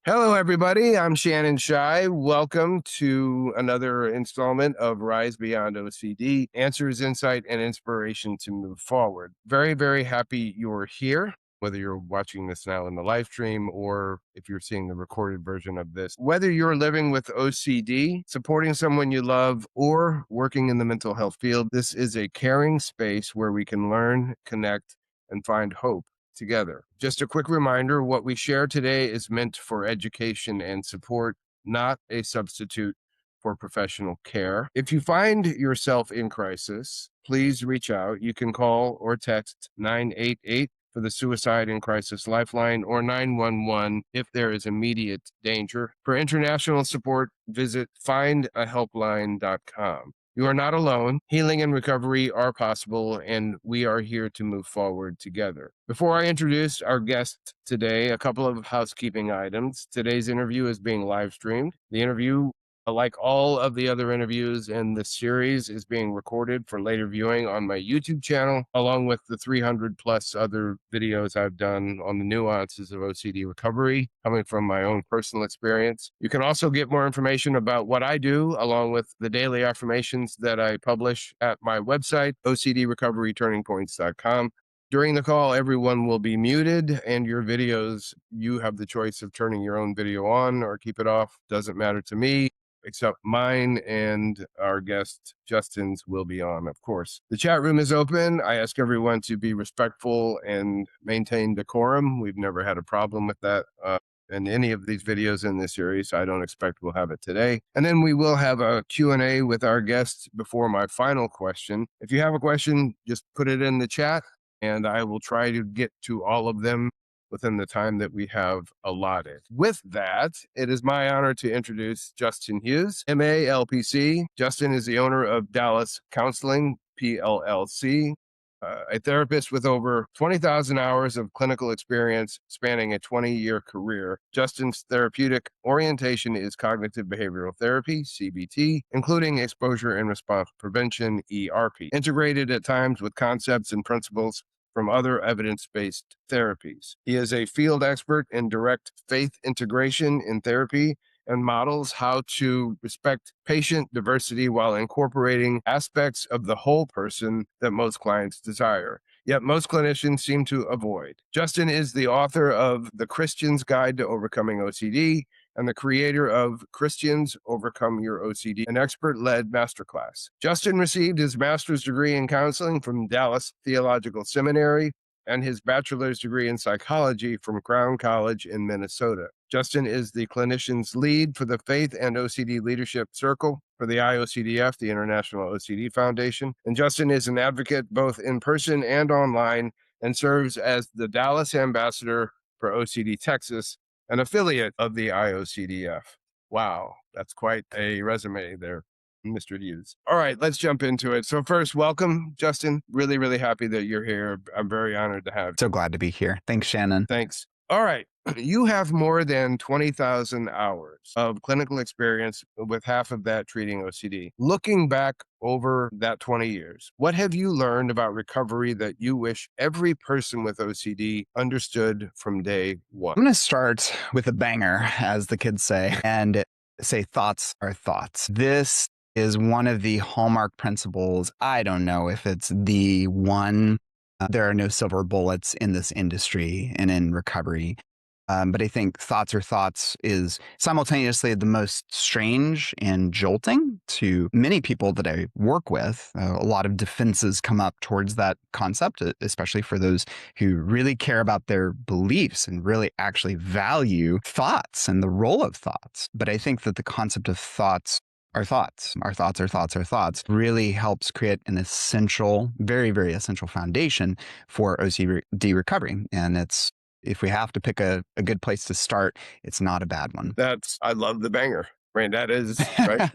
Hello, everybody. I'm Shannon Shy. Welcome to another installment of Rise Beyond OCD, answers, insight, and inspiration to move forward. Very, very happy you're here, whether you're watching this now in the live stream or if you're seeing the recorded version of this. Whether you're living with OCD, supporting someone you love, or working in the mental health field, this is a caring space where we can learn, connect, and find hope together. Just a quick reminder, what we share today is meant for education and support, not a substitute for professional care. If you find yourself in crisis, please reach out. You can call or text 988 for the Suicide and Crisis Lifeline or 911 if there is immediate danger. For international support, visit findahelpline.com. You are not alone. Healing and recovery are possible, and we are here to move forward together. Before I introduce our guest today, a couple of housekeeping items. Today's interview is being live streamed. The interview, like all of the other interviews in this series, is being recorded for later viewing on my YouTube channel, along with the 300 plus other videos I've done on the nuances of OCD recovery, coming from my own personal experience. You can also get more information about what I do, along with the daily affirmations that I publish at my website, ocdrecoveryturningpoints.com. During the call, everyone will be muted, and your videos, you have the choice of turning your own video on or keep it off. Doesn't matter to me, except mine and our guest Justin's will be on, of course. The chat room is open. I ask everyone to be respectful and maintain decorum. We've never had a problem with that in any of these videos in this series. I don't expect we'll have it today. And then we will have a Q&A with our guests before my final question. If you have a question, just put it in the chat, and I will try to get to all of them within the time that we have allotted. With that, it is my honor to introduce Justin Hughes, MA, LPC. Justin is the owner of Dallas Counseling, PLLC, a therapist with over 20,000 hours of clinical experience spanning a 20-year career. Justin's therapeutic orientation is cognitive behavioral therapy, CBT, including exposure and response prevention, ERP, integrated at times with concepts and principles from other evidence-based therapies. He is a field expert in direct faith integration in therapy and models how to respect patient diversity while incorporating aspects of the whole person that most clients desire, yet most clinicians seem to avoid. Justin is the author of The Christian's Guide to Overcoming OCD and the creator of Christians Overcome Your OCD, an expert-led masterclass. Justin received his master's degree in counseling from Dallas Theological Seminary and his bachelor's degree in psychology from Crown College in Minnesota. Justin is the clinician's lead for the Faith and OCD Leadership Circle for the IOCDF, the International OCD Foundation. And Justin is an advocate both in person and online and serves as the Dallas ambassador for OCD Texas, an affiliate of the IOCDF. Wow, that's quite a resume there, Mr. Hughes. All right, let's jump into it. So first, welcome, Justin. Really, really happy that you're here. I'm very honored to have you. So glad to be here. Thanks, Shannon. Thanks. All right. You have more than 20,000 hours of clinical experience, with half of that treating OCD. Looking back over that 20 years, what have you learned about recovery that you wish every person with OCD understood from day one? I'm going to start with a banger, as the kids say, and say thoughts are thoughts. This is one of the hallmark principles. I don't know if it's the one. There are no silver bullets in this industry and in recovery. But I think thoughts are thoughts is simultaneously the most strange and jolting to many people that I work with. A lot of defenses come up towards that concept, especially for those who really care about their beliefs and really actually value thoughts and the role of thoughts. But I think that the concept of thoughts are thoughts. Our thoughts are thoughts are thoughts really helps create an essential, very, very essential foundation for OCD recovery. And if we have to pick a good place to start, it's not a bad one. I love the banger. Right, that is right.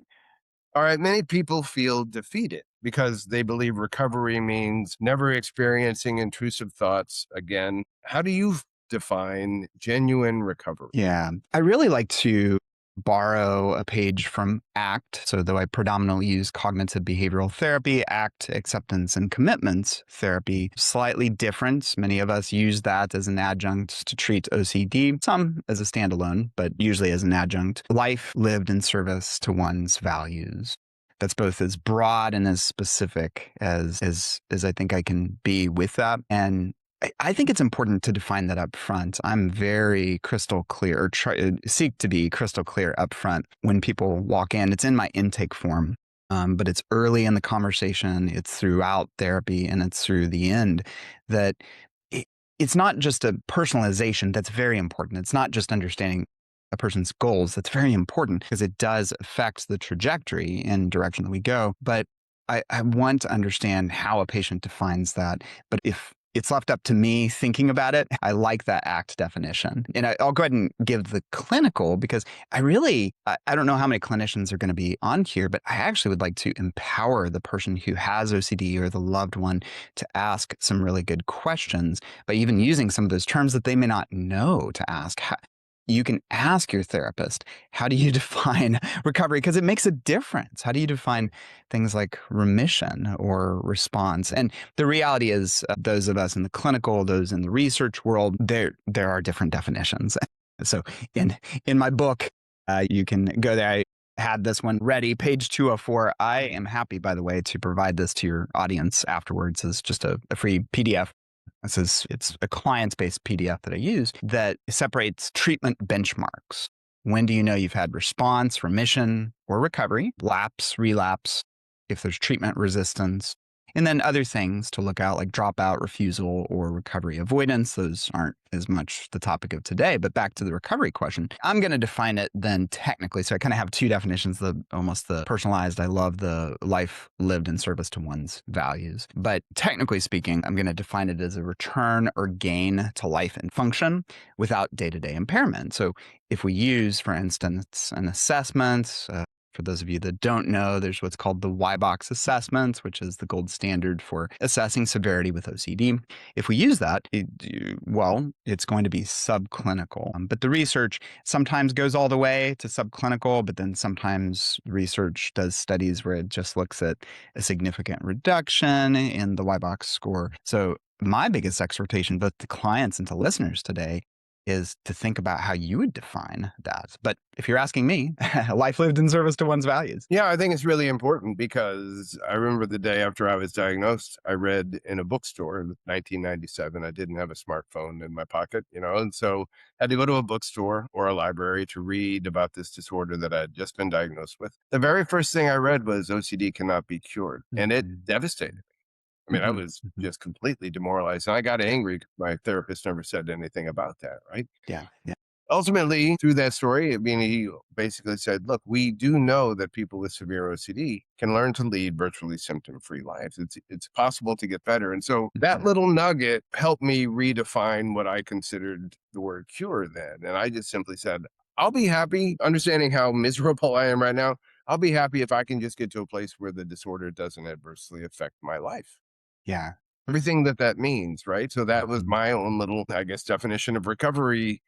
All right, many people feel defeated because they believe recovery means never experiencing intrusive thoughts again. How do you define genuine recovery? Yeah, I really like to borrow a page from ACT. So, though I predominantly use cognitive behavioral therapy, ACT, acceptance and commitment therapy, slightly different. Many of us use that as an adjunct to treat OCD, some as a standalone, but usually as an adjunct. Life lived in service to one's values. That's both as broad and as specific as I think I can be with that. And I think it's important to define that up front. I'm very crystal clear, or seek to be crystal clear up front when people walk in. It's in my intake form, but it's early in the conversation. It's throughout therapy, and it's through the end that it, it's not just a personalization. That's very important. It's not just understanding a person's goals. That's very important because it does affect the trajectory and direction that we go. But I want to understand how a patient defines that. But if it's left up to me thinking about it, I like that ACT definition. And I'll go ahead and give the clinical because I don't know how many clinicians are going to be on here, but I actually would like to empower the person who has OCD or the loved one to ask some really good questions by even using some of those terms that they may not know to ask. You can ask your therapist, how do you define recovery? Because it makes a difference. How do you define things like remission or response? And the reality is, those of us in the clinical, those in the research world, there are different definitions. So in my book, you can go there. I had this one ready, page 204. I am happy, by the way, to provide this to your audience afterwards as just a free PDF. It's a client-based PDF that I use that separates treatment benchmarks. When do you know you've had response, remission, or recovery, lapse, relapse, if there's treatment resistance, and then other things to look out like dropout, refusal, or recovery avoidance. Those aren't as much the topic of today, but back to the recovery question. I'm going to define it then technically. So I kind of have two definitions, almost the personalized. I love the life lived in service to one's values. But technically speaking, I'm going to define it as a return or gain to life and function without day-to-day impairment. So if we use, for instance, an assessment, for those of you that don't know, there's what's called the Y-box assessment, which is the gold standard for assessing severity with OCD. If we use that, it's going to be subclinical. But the research sometimes goes all the way to subclinical, but then sometimes research does studies where it just looks at a significant reduction in the Y-box score. So my biggest exhortation, both to clients and to listeners today, is to think about how you would define that. But if you're asking me, life lived in service to one's values. Yeah, I think it's really important because I remember the day after I was diagnosed, I read in a bookstore in 1997. I didn't have a smartphone in my pocket, and so I had to go to a bookstore or a library to read about this disorder that I had just been diagnosed with. The very first thing I read was OCD cannot be cured, and it devastated me. I mean, I was just completely demoralized, and I got angry. My therapist never said anything about that, right? Yeah. Ultimately, through that story, I mean, he basically said, look, we do know that people with severe OCD can learn to lead virtually symptom-free lives. It's possible to get better. And so that little nugget helped me redefine what I considered the word cure then. And I just simply said, I'll be happy, understanding how miserable I am right now. I'll be happy if I can just get to a place where the disorder doesn't adversely affect my life. Yeah. Everything that means, right? So that was my own little, I guess, definition of recovery.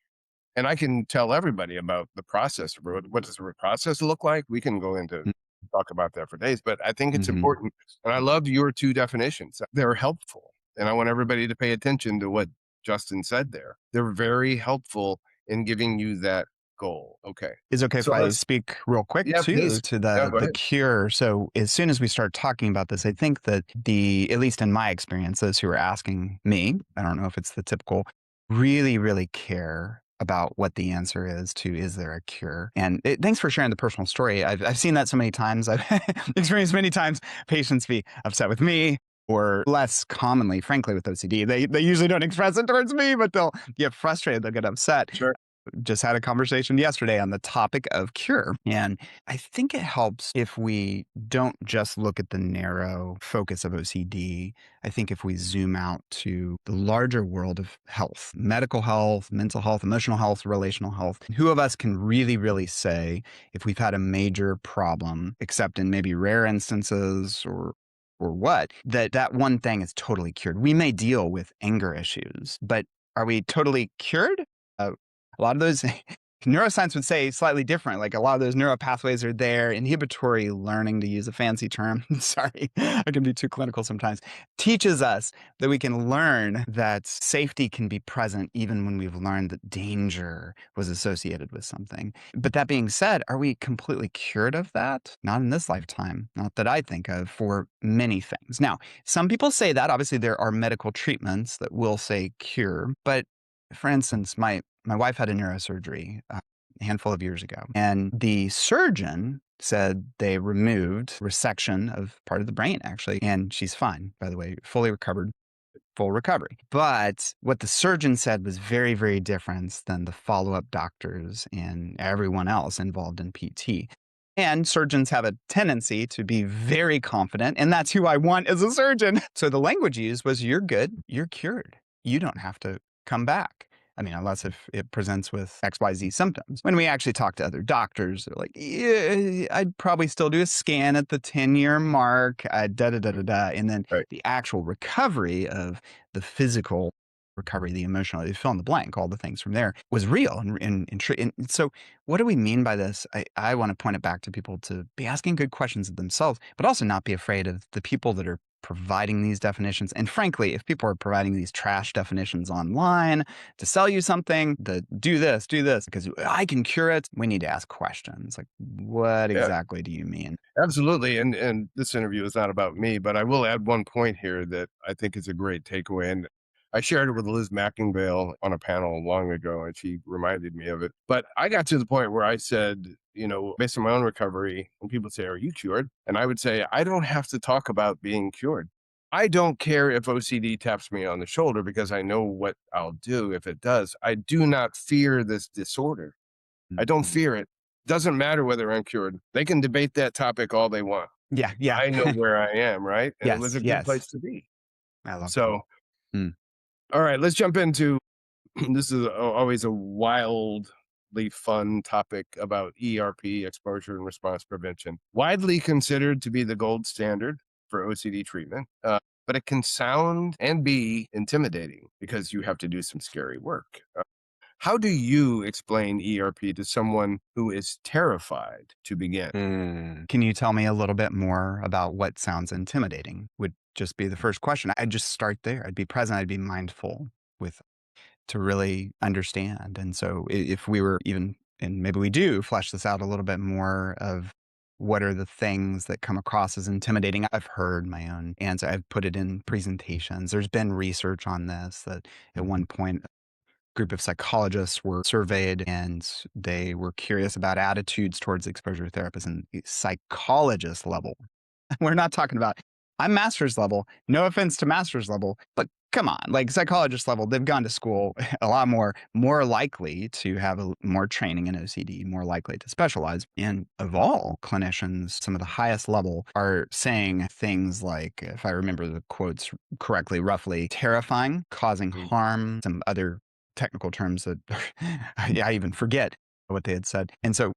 And I can tell everybody about the process. What does the process look like? We can go into talk about that for days, but I think it's important. And I love your two definitions. They're helpful. And I want everybody to pay attention to what Justin said there. They're very helpful in giving you that goal. Okay. Is it okay if So I speak real quick yeah, too please. to Yeah, go the ahead. cure? So as soon as we start talking about this, I think that at least in my experience, those who are asking me, I don't know if it's the typical, really, really care about what the answer is there a cure? And thanks for sharing the personal story. I've seen that so many times. I've experienced many times patients be upset with me, or less commonly, frankly, with OCD. They usually don't express it towards me, but they'll get frustrated, they'll get upset. Sure. Just had a conversation yesterday on the topic of cure. And I think it helps if we don't just look at the narrow focus of OCD. I think if we zoom out to the larger world of health, medical health, mental health, emotional health, relational health, who of us can really, really say if we've had a major problem, except in maybe rare instances or what, that one thing is totally cured. We may deal with anger issues, but are we totally cured? A lot of those Neuroscience would say slightly different. Like a lot of those neural pathways are there. Inhibitory learning, to use a fancy term, sorry, I can be too clinical sometimes, teaches us that we can learn that safety can be present even when we've learned that danger was associated with something. But that being said, are we completely cured of that? Not in this lifetime, not that I think of, for many things. Now, some people say that. Obviously, there are medical treatments that will say cure. But for instance, my wife had a neurosurgery a handful of years ago, and the surgeon said they removed resection of part of the brain, actually, and she's fine, by the way, fully recovered, full recovery. But what the surgeon said was very, very different than the follow-up doctors and everyone else involved in PT. And surgeons have a tendency to be very confident, and that's who I want as a surgeon. So the language used was, you're good, you're cured. You don't have to come back. I mean, unless if it presents with XYZ symptoms. When we actually talk to other doctors, they're like, yeah, I'd probably still do a scan at the 10-year mark, da da da da da. And then Right. the actual recovery of the physical recovery, the emotional, you fill in the blank, all the things from there was real. And so what do we mean by this? I want to point it back to people to be asking good questions of themselves, but also not be afraid of the people that are providing these definitions. And frankly, if people are providing these trash definitions online to sell you something, that do this, because I can cure it, we need to ask questions. Like, what Yeah. exactly do you mean? Absolutely. And this interview is not about me, but I will add one point here that I think is a great takeaway. And I shared it with Liz Mackingvale on a panel long ago, and she reminded me of it. But I got to the point where I said, based on my own recovery, when people say, "Are you cured?" And I would say, I don't have to talk about being cured. I don't care if OCD taps me on the shoulder because I know what I'll do if it does. I do not fear this disorder. I don't Mhm. fear it. Doesn't matter whether I'm cured. They can debate that topic all they want. Yeah, yeah. I know where I am, right? And it was Yes, a good yes. place to be. I love that. So, Mm. all right, let's jump into this is always a wildly fun topic about ERP, exposure and response prevention. Widely considered to be the gold standard for OCD treatment, but it can sound and be intimidating because you have to do some scary work. How do you explain ERP to someone who is terrified to begin? Can you tell me a little bit more about what sounds intimidating? Would just be the first question. I'd just start there. I'd be present. I'd be mindful with to really understand. And so if we were even, and maybe we do flesh this out a little bit more of what are the things that come across as intimidating. I've heard my own answer. I've put it in presentations. There's been research on this that at one point group of psychologists were surveyed and they were curious about attitudes towards exposure therapists and psychologist level. We're not talking about, I'm master's level. No offense to master's level, but come on, like psychologist level, they've gone to school a lot more likely to have more training in OCD, more likely to specialize. And of all clinicians, some of the highest level are saying things like, if I remember the quotes correctly, roughly terrifying, causing Mm. harm, some other technical terms that I even forget what they had said. And so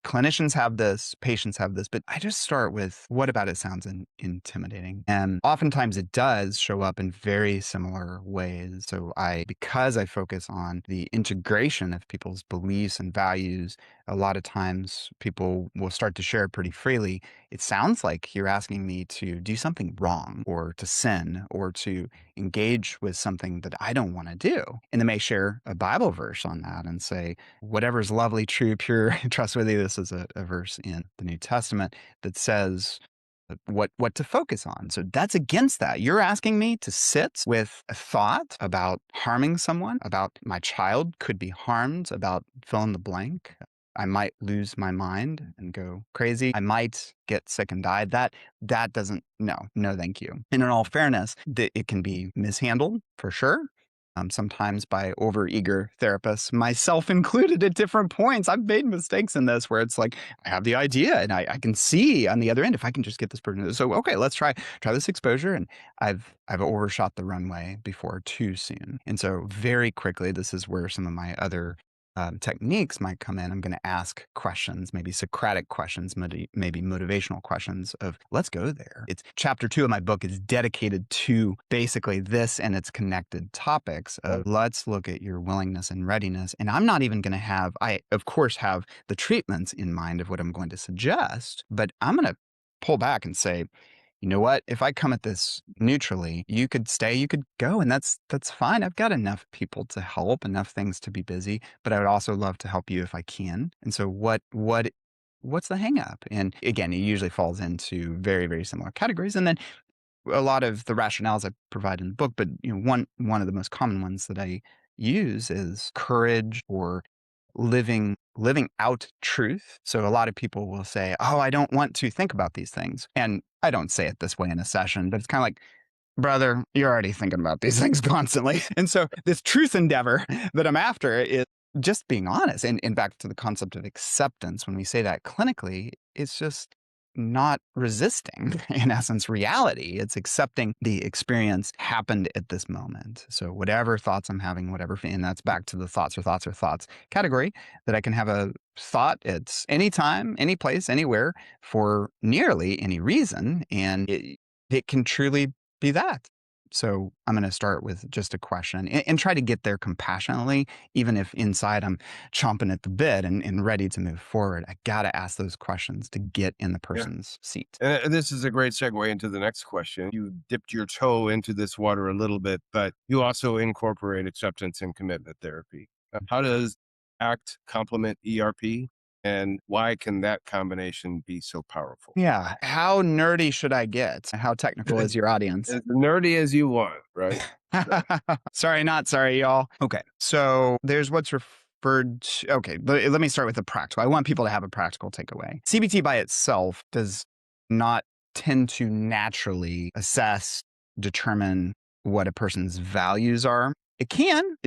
clinicians have this, patients have this, but I just start with what about it sounds intimidating? And oftentimes it does show up in very similar ways. So because I focus on the integration of people's beliefs and values, a lot of times people will start to share pretty freely. It sounds like you're asking me to do something wrong or to sin or to engage with something that I don't want to do. And they may share a Bible verse on that and say, whatever's lovely, true, pure, trustworthy. This is a verse in the New Testament that says what to focus on. So that's against that. You're asking me to sit with a thought about harming someone, about my child could be harmed, about fill in the blank. I might lose my mind and go crazy. I might get sick and die. That doesn't, no, thank you. And in all fairness, it can be mishandled for sure. Sometimes by overeager therapists, myself included at different points. I've made mistakes in this where it's like, I have the idea and I can see on the other end if I can just get this person. So, okay, let's try this exposure. And I've overshot the runway before too soon. And so very quickly, this is where some of my other techniques might come in, I'm going to ask questions, maybe Socratic questions, maybe motivational questions of let's go there. It's chapter 2 of my book is dedicated to basically this and its connected topics of let's look at your willingness and readiness. And I'm not even going to I of course have the treatments in mind of what I'm going to suggest, but I'm going to pull back and say, you know what? If I come at this neutrally, you could stay, you could go, and that's fine. I've got enough people to help, enough things to be busy, but I would also love to help you if I can. And so what's the hang up? And again, it usually falls into very, very similar categories. And then a lot of the rationales I provide in the book, but one of the most common ones that I use is courage or living out truth. So a lot of people will say, "Oh, I don't want to think about these things." And I don't say it this way in a session, but it's kind of like, brother, you're already thinking about these things constantly. And so this truth endeavor that I'm after is just being honest. And back to the concept of acceptance, when we say that clinically, it's just not resisting, in essence, reality. It's accepting the experience happened at this moment. So whatever thoughts I'm having, and that's back to the thoughts or thoughts or thoughts category, that I can have a thought at any time, any place, anywhere for nearly any reason. And it can truly be that. So I'm going to start with just a question and try to get there compassionately, even if inside I'm chomping at the bit and ready to move forward. I got to ask those questions to get in the Yeah. person's seat. And this is a great segue into the next question. You dipped your toe into this water a little bit, but you also incorporate acceptance and commitment therapy. How does ACT complement ERP? And why can that combination be so powerful? Yeah. How nerdy should I get? How technical is your audience? As nerdy as you want, right? Sorry, not sorry, y'all. Okay. So there's what's referred to. Okay. Let me start with the practical. I want people to have a practical takeaway. CBT by itself does not tend to naturally assess, determine what a person's values are. It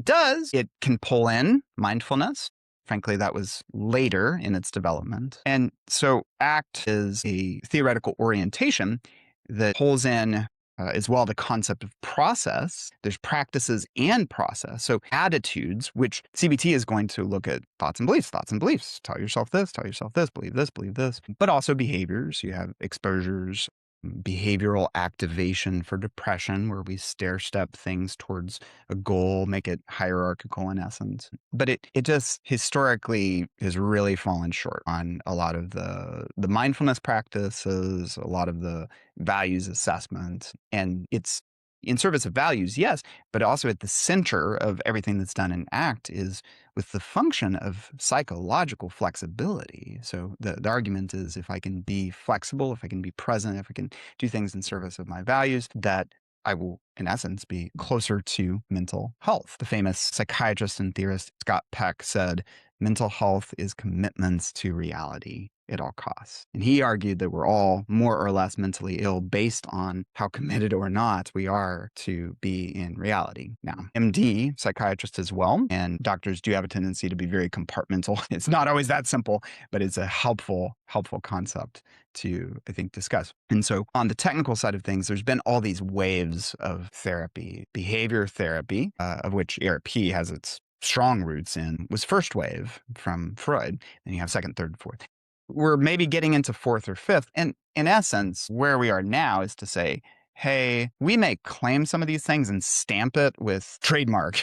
does. It can pull in mindfulness. Frankly, that was later in its development. And so ACT is a theoretical orientation that pulls in as well the concept of process. There's practices and process. So attitudes, which CBT is going to look at thoughts and beliefs, tell yourself this, believe this, but also behaviors. You have exposures, behavioral activation for depression, where we stair step things towards a goal, make it hierarchical in essence. But it just historically has really fallen short on a lot of the mindfulness practices, a lot of the values assessment. And it's in service of values, yes, but also at the center of everything that's done in ACT is with the function of psychological flexibility. So the argument is if I can be flexible, if I can be present, if I can do things in service of my values, that I will, in essence, be closer to mental health. The famous psychiatrist and theorist Scott Peck said, mental health is commitments to reality at all costs. And he argued that we're all more or less mentally ill based on how committed or not we are to be in reality. Now, MD, psychiatrist as well, and doctors do have a tendency to be very compartmental. It's not always that simple, but it's a helpful concept to, I think, discuss. And so on the technical side of things, there's been all these waves of therapy. Behavior therapy, of which ERP has its strong roots in, was first wave from Freud. Then you have second, third, fourth. We're maybe getting into fourth or fifth. And in essence, where we are now is to say, hey, we may claim some of these things and stamp it with trademark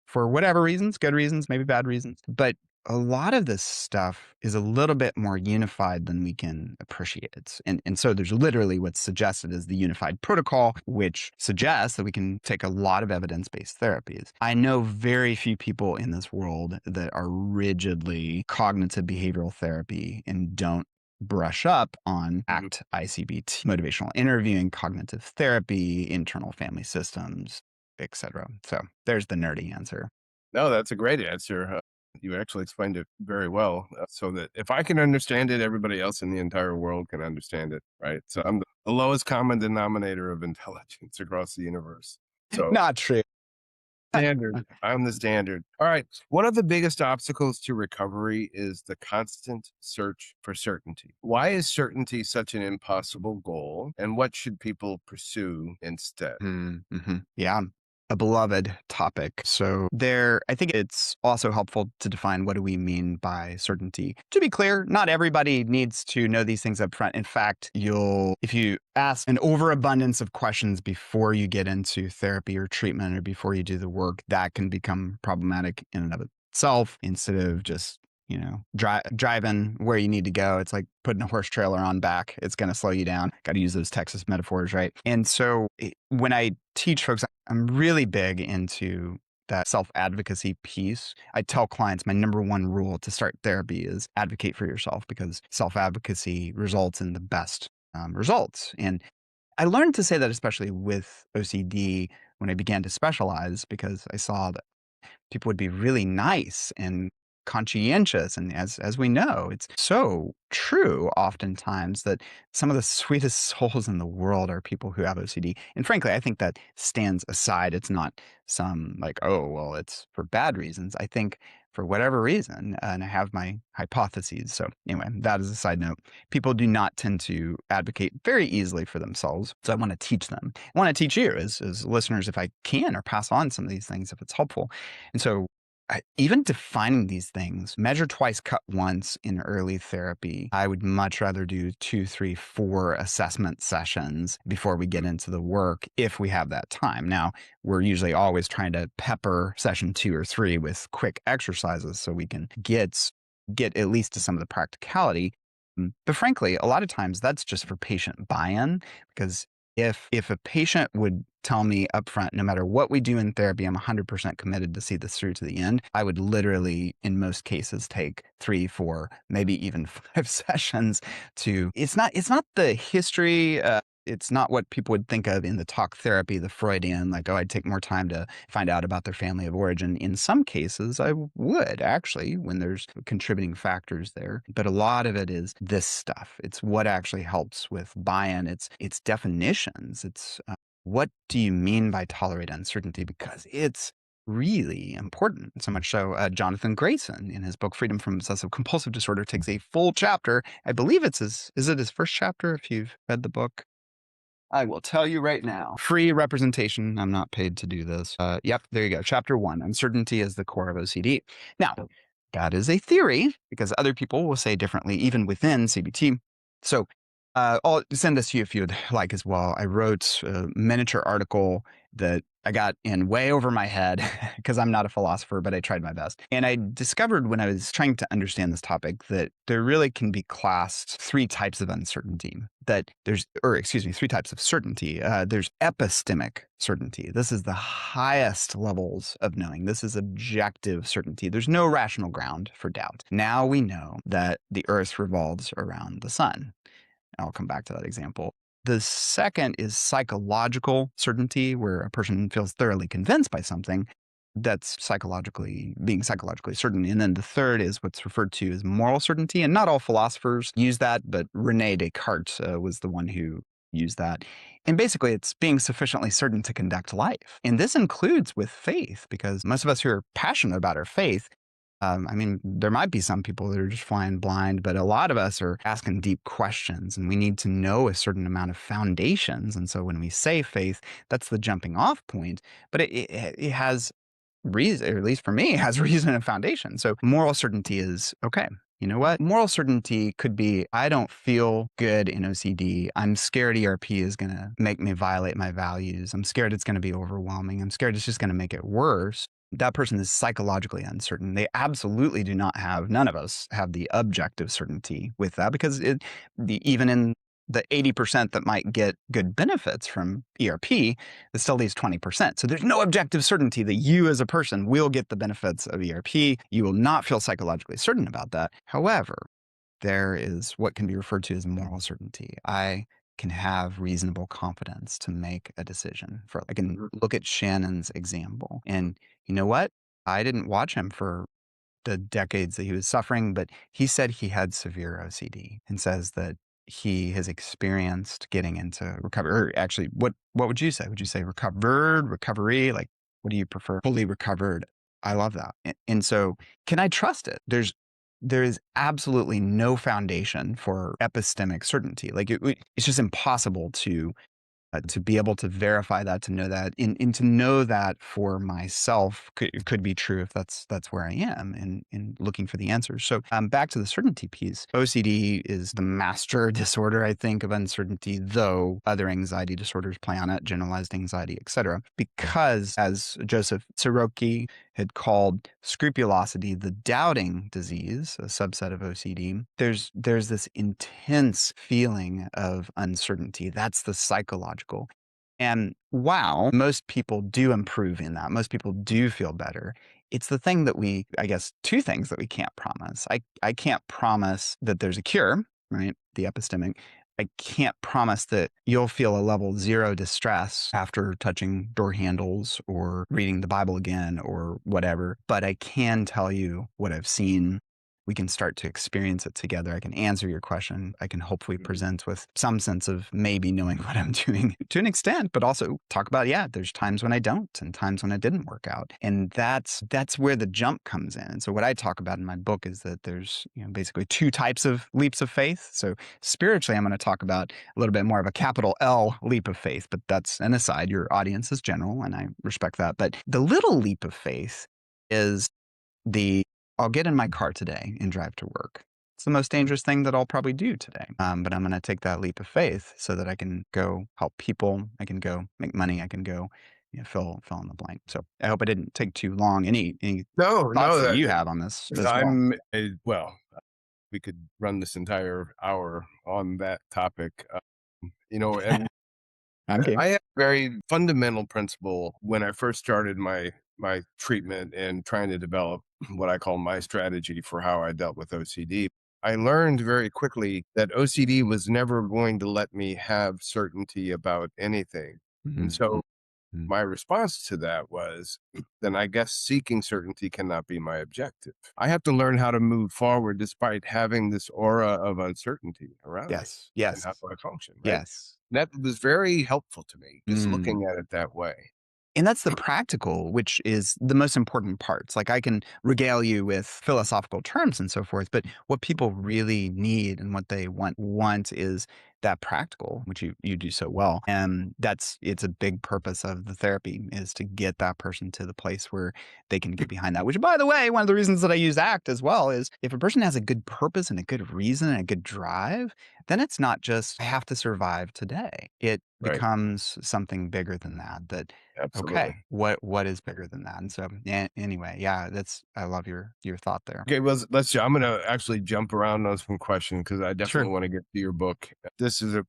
for whatever reasons, good reasons, maybe bad reasons. But a lot of this stuff is a little bit more unified than we can appreciate. And so there's literally what's suggested as the unified protocol, which suggests that we can take a lot of evidence-based therapies. I know very few people in this world that are rigidly cognitive behavioral therapy and don't brush up on ACT, ICBT, motivational interviewing, cognitive therapy, internal family systems, etc. So there's the nerdy answer. No, that's a great answer. You actually explained it very well, so that if I can understand it, everybody else in the entire world can understand it, right? So I'm the lowest common denominator of intelligence across the universe. So Not true. standard. I'm the standard. All right. One of the biggest obstacles to recovery is the constant search for certainty. Why is certainty such an impossible goal? And what should people pursue instead? Mm-hmm. Yeah. a beloved topic. So I think it's also helpful to define what do we mean by certainty. To be clear, not everybody needs to know these things up front. In fact, if you ask an overabundance of questions before you get into therapy or treatment or before you do the work, that can become problematic in and of itself instead of just driving where you need to go. It's like putting a horse trailer on back. It's going to slow you down. Got to use those Texas metaphors, right? And so when I teach folks, I'm really big into that self-advocacy piece. I tell clients my number one rule to start therapy is advocate for yourself, because self-advocacy results in the best results. And I learned to say that especially with OCD when I began to specialize, because I saw that people would be really nice and conscientious. And as we know, it's so true oftentimes that some of the sweetest souls in the world are people who have OCD. And frankly, I think that stands aside. It's not some like, oh, well, it's for bad reasons. I think for whatever reason, and I have my hypotheses. So anyway, that is a side note. People do not tend to advocate very easily for themselves. So I want to teach them. I want to teach you as listeners, if I can, or pass on some of these things if it's helpful. And so even defining these things, measure twice, cut once in early therapy, I would much rather do 2, 3, 4 assessment sessions before we get into the work if we have that time. Now, we're usually always trying to pepper session 2 or 3 with quick exercises so we can get at least to some of the practicality. But frankly, a lot of times that's just for patient buy-in, because if a patient would tell me upfront, no matter what we do in therapy, I'm 100% committed to see this through to the end, I would literally, in most cases, take 3, 4, maybe even 5 sessions to. It's not the history. It's not what people would think of in the talk therapy, the Freudian, like, oh, I'd take more time to find out about their family of origin. In some cases, I would actually, when there's contributing factors there. But a lot of it is this stuff. It's what actually helps with buy-in. It's definitions. It's what do you mean by tolerate uncertainty? Because it's really important. So much so, Jonathan Grayson, in his book Freedom from Obsessive Compulsive Disorder, takes a full chapter. I believe is it his first chapter if you've read the book? I will tell you right now. Free representation. I'm not paid to do this. Yep, there you go. Chapter 1, Uncertainty is the core of OCD. Now, that is a theory, because other people will say differently, even within CBT. So I'll send this to you if you'd like as well. I wrote a miniature article that I got in way over my head because I'm not a philosopher, but I tried my best. And I discovered when I was trying to understand this topic that there really can be classed 3 types of uncertainty. Three types of certainty. There's epistemic certainty. This is the highest levels of knowing. This is objective certainty. There's no rational ground for doubt. Now we know that the earth revolves around the sun. I'll come back to that example. The second is psychological certainty, where a person feels thoroughly convinced by something. That's being psychologically certain. And then the third is what's referred to as moral certainty. And not all philosophers use that, but Rene Descartes was the one who used that. And basically, it's being sufficiently certain to conduct life. And this includes with faith, because most of us who are passionate about our faith, there might be some people that are just flying blind, but a lot of us are asking deep questions, and we need to know a certain amount of foundations. And so when we say faith, that's the jumping off point, but it has reason, or at least for me, it has reason and foundation. So moral certainty is, okay, you know what? Moral certainty could be, I don't feel good in OCD. I'm scared ERP is going to make me violate my values. I'm scared it's going to be overwhelming. I'm scared it's just going to make it worse. That person is psychologically uncertain. They absolutely do not have, none of us have the objective certainty with that, because even in the 80% that might get good benefits from ERP, it still leaves 20%. So there's no objective certainty that you as a person will get the benefits of ERP. You will not feel psychologically certain about that. However, there is what can be referred to as moral certainty. I can have reasonable confidence to make a decision. I can look at Shannon's example, and you know what? I didn't watch him for the decades that he was suffering, but he said he had severe OCD, and says that he has experienced getting into recovery. Or actually, what would you say? Would you say recovery? Like, what do you prefer? Fully recovered. I love that. And so, can I trust it? There is absolutely no foundation for epistemic certainty. Like it's just impossible to to be able to verify that, to know that, and to know that for myself could be true if that's where I am in looking for the answers. So back to the certainty piece. OCD is the master disorder, I think, of uncertainty, though other anxiety disorders play on it, generalized anxiety, etc. Because as Joseph Soroki had called scrupulosity the doubting disease, a subset of OCD, there's this intense feeling of uncertainty. That's the psychological. And while most people do improve in that, most people do feel better, it's the thing that I guess, two things that we can't promise. I can't promise that there's a cure, right? The epistemic. I can't promise that you'll feel a level 0 distress after touching door handles or reading the Bible again or whatever. But I can tell you what I've seen. We can start to experience it together. I can answer your question. I can hopefully present with some sense of maybe knowing what I'm doing to an extent, but also talk about, yeah, there's times when I don't and times when it didn't work out. And that's where the jump comes in. And so what I talk about in my book is that there's, basically two types of leaps of faith. So spiritually, I'm going to talk about a little bit more of a capital L leap of faith, but that's an aside. Your audience is general, and I respect that. But the little leap of faith is I'll get in my car today and drive to work. It's the most dangerous thing that I'll probably do today. But I'm going to take that leap of faith so that I can go help people. I can go make money. I can go fill in the blank. So I hope I didn't take too long. Any No, thoughts no, that you have on this as well? well, we could run this entire hour on that topic. And Okay. I have a very fundamental principle when I first started my treatment and trying to develop what I call my strategy for how I dealt with OCD. I learned very quickly that OCD was never going to let me have certainty about anything. And Mhm. so Mhm. my response to that was, then I guess seeking certainty cannot be my objective. I have to learn how to move forward despite having this aura of uncertainty around me. Yes. And Yes. how do I function, right? Yes. That was very helpful to me, just Mm. looking at it that way. And that's the practical, which is the most important parts. Like I can regale you with philosophical terms and so forth, but what people really need and what they want is that practical, which you do so well. And it's a big purpose of the therapy is to get that person to the place where they can get behind that. Which, by the way, one of the reasons that I use ACT as well is if a person has a good purpose and a good reason and a good drive, then it's not just I have to survive today. It Right. becomes something bigger than that. Absolutely. Okay, what is bigger than that? And so, anyway, yeah, I love your thought there. Okay, well, I'm going to actually jump around on some questions because I Sure. definitely want to get to your book.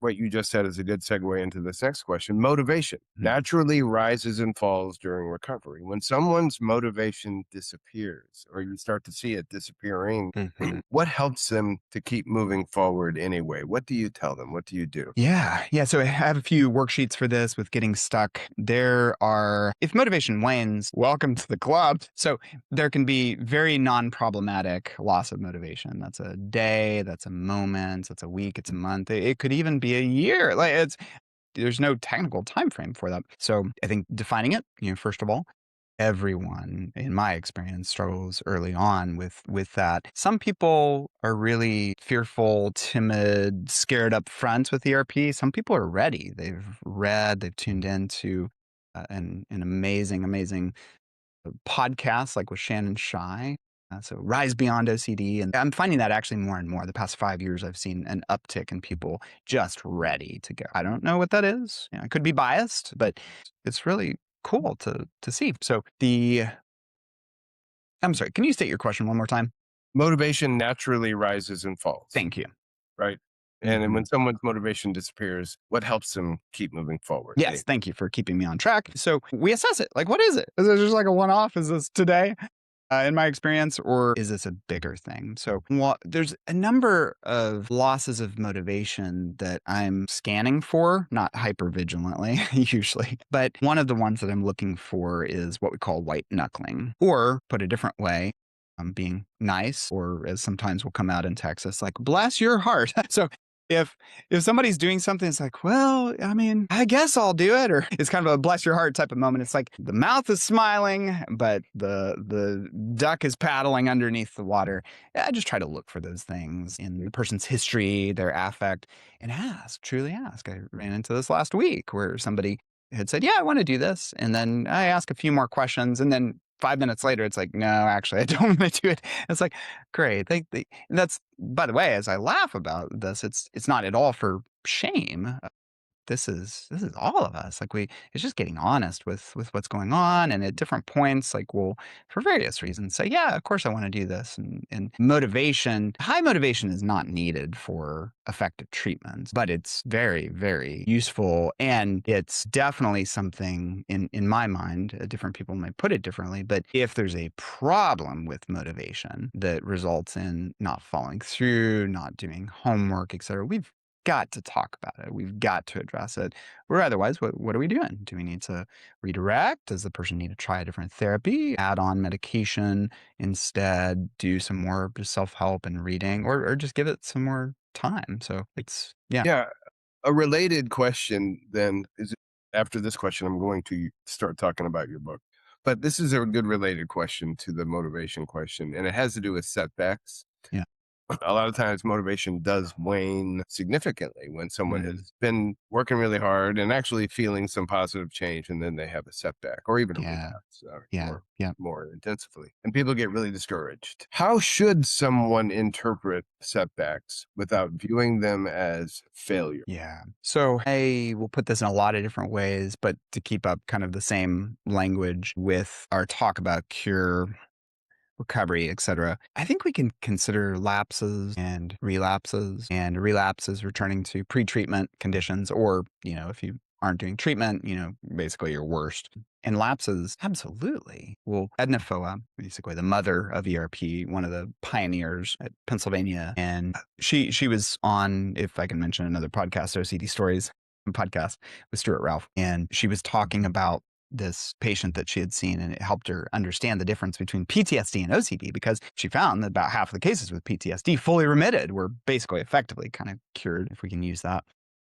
What you just said is a good segue into this next question. Motivation Mhm. naturally rises and falls during recovery. When someone's motivation disappears or you start to see it disappearing, Mhm. what helps them to keep moving forward anyway? What do you tell them? What do you do? Yeah, yeah. So I have a few worksheets for this with getting stuck. If motivation wanes, welcome to the club. So there can be very non-problematic loss of motivation. That's a day, that's a moment, that's a week, it's a month. It could even be a year. There's no technical time frame for that. So I think defining it, first of all, everyone in my experience struggles early on with that. Some people are really fearful, timid, scared up front with ERP. Some people are ready. They've tuned into an amazing podcast like with Shannon Shy. So Rise Beyond OCD. And I'm finding that actually more and more. The past 5 years, I've seen an uptick in people just ready to go. I don't know what that is. I could be biased, but it's really cool to see. I'm sorry, can you state your question one more time? Motivation naturally rises and falls, Thank you. right? And then Mhm. when someone's motivation disappears, what helps them keep moving forward? Yes, thank you for keeping me on track. So we assess it. Like, what is it? Is it just like a one off? Is this today? In my experience, or is this a bigger thing? So, there's a number of losses of motivation that I'm scanning for, not hyper vigilantly, usually. But one of the ones that I'm looking for is what we call white knuckling, or put a different way, being nice, or as sometimes will come out in Texas, like bless your heart. So, if somebody's doing something, it's like, well, I mean, I guess I'll do it, or it's kind of a bless your heart type of moment. It's like the mouth is smiling, but the duck is paddling underneath the water. I just try to look for those things in the person's history, their affect, and ask, truly ask. I ran into this last week where somebody had said, "Yeah, I want to do this," and then I ask a few more questions, and then 5 minutes later, it's like, no, actually, I don't want to do it. It's like, great. And that's, by the way, as I laugh about this, it's not at all for shame. This is all of us. Like it's just getting honest with what's going on, and at different points, like we'll, for various reasons, say, yeah, of course I want to do this. And motivation, high motivation is not needed for effective treatments, but it's very, very useful. And it's definitely something in my mind, different people might put it differently, but if there's a problem with motivation that results in not following through, not doing homework, et cetera, we've got to talk about it. We've got to address it. Or otherwise, what are we doing? Do we need to redirect? Does the person need to try a different therapy, add on medication, instead do some more self-help and reading, or just give it some more time? So it's, yeah. Yeah. A related question then is, after this question, I'm going to start talking about your book. But this is a good related question to the motivation question, and it has to do with setbacks. Yeah. A lot of times motivation does wane significantly when someone Mm, has been working really hard and actually feeling some positive change, and then they have a setback or even a yeah. relapse, Yeah. more Yeah. more intensively, and people get really discouraged. How should someone interpret setbacks without viewing them as failure? Yeah. So I will put this in a lot of different ways, but to keep up kind of the same language with our talk about cure, recovery, etc. I think we can consider lapses and relapses returning to pre-treatment conditions, or, if you aren't doing treatment, basically your worst. And lapses, absolutely. Well, Edna Foa, basically the mother of ERP, one of the pioneers at Pennsylvania, and she was on, if I can mention another podcast, OCD Stories podcast with Stuart Ralph, and she was talking about this patient that she had seen, and it helped her understand the difference between PTSD and OCD, because she found that about half of the cases with PTSD fully remitted, were basically effectively kind of cured, if we can use that.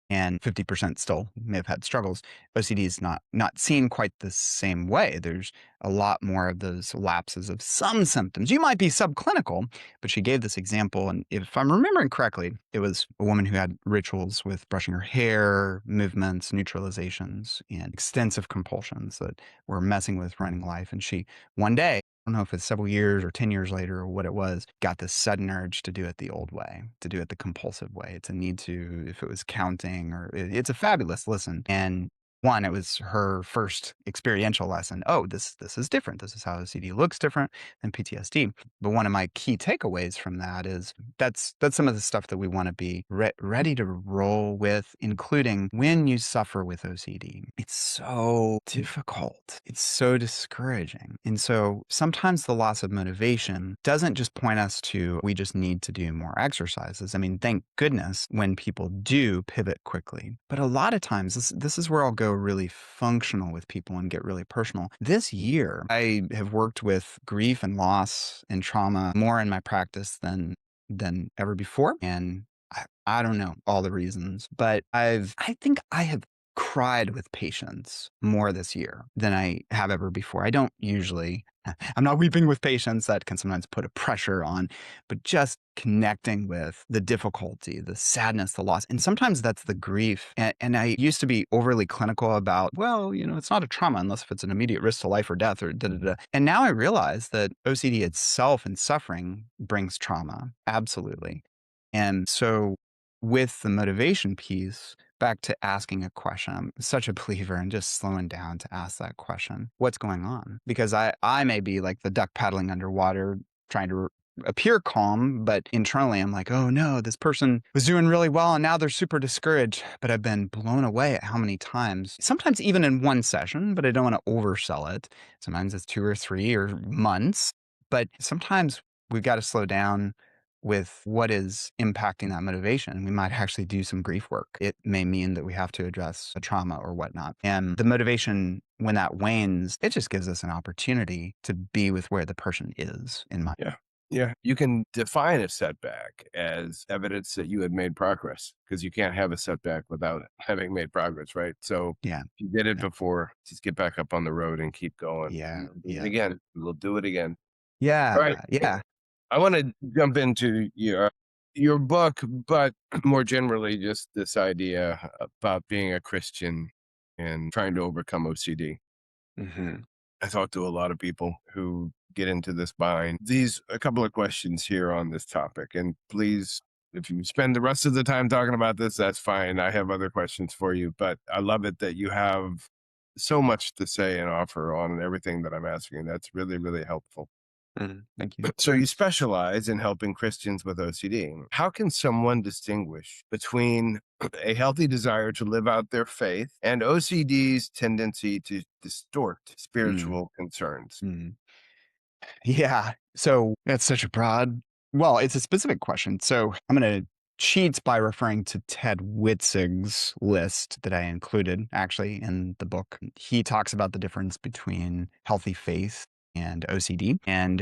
And 50% still may have had struggles. OCD is not seen quite the same way. There's a lot more of those lapses of some symptoms. You might be subclinical, but she gave this example. And if I'm remembering correctly, it was a woman who had rituals with brushing her hair, movements, neutralizations, and extensive compulsions that were messing with running life. And she, one day, I don't know if it's several years or 10 years later or what it was, got this sudden urge to do it the old way, to do it the compulsive way, to need to, if it was counting, or it's a fabulous listen. And one, it was her first experiential lesson. Oh, this is different. This is how OCD looks different than PTSD. But one of my key takeaways from that is that's some of the stuff that we want to be ready to roll with, including when you suffer with OCD. It's so difficult. It's so discouraging. And so sometimes the loss of motivation doesn't just point us to, we just need to do more exercises. I mean, thank goodness when people do pivot quickly. But a lot of times, this is where I'll go really functional with people and get really personal. This year, I have worked with grief and loss and trauma more in my practice than ever before. And I don't know all the reasons, but I think I have cried with patients more this year than I have ever before. I don't usually, I'm not weeping with patients. That can sometimes put a pressure on, but just connecting with the difficulty, the sadness, the loss. And sometimes that's the grief. And I used to be overly clinical about, well, it's not a trauma unless if it's an immediate risk to life or death or da da da. And now I realize that OCD itself and suffering brings trauma. Absolutely. And so with the motivation piece, back to asking a question, I'm such a believer in just slowing down to ask that question. What's going on? Because I may be like the duck paddling underwater, trying to appear calm, but internally I'm like, oh no, this person was doing really well and now they're super discouraged. But I've been blown away at how many times, sometimes even in one session, but I don't want to oversell it. Sometimes it's 2 or 3 or months, but sometimes we've got to slow down with what is impacting that motivation. We might actually do some grief work. It may mean that we have to address a trauma or whatnot. And the motivation, when that wanes, it just gives us an opportunity to be with where the person is, in my. Yeah. Yeah, you can define a setback as evidence that you had made progress because you can't have a setback without having made progress, right? So Yeah. if you did it Yeah. before, just get back up on the road and keep going. Yeah. We'll do it Yeah. again. We'll do it again. All Yeah. right. Yeah. I want to jump into your book, but more generally, just this idea about being a Christian and trying to overcome OCD. Mhm. I talk to a lot of people who get into this bind. These a couple of questions here on this topic, and please, if you spend the rest of the time talking about this, that's fine. I have other questions for you, but I love it that you have so much to say and offer on everything that I'm asking. That's really, really helpful. Mhm. Thank you. So you specialize in helping Christians with OCD. How can someone distinguish between a healthy desire to live out their faith and OCD's tendency to distort Mm, spiritual concerns? mm. Yeah. So that's such a well, it's a specific question. So I'm going to cheat by referring to Ted Witzig's list that I included actually in the book. He talks about the difference between healthy faith and OCD. And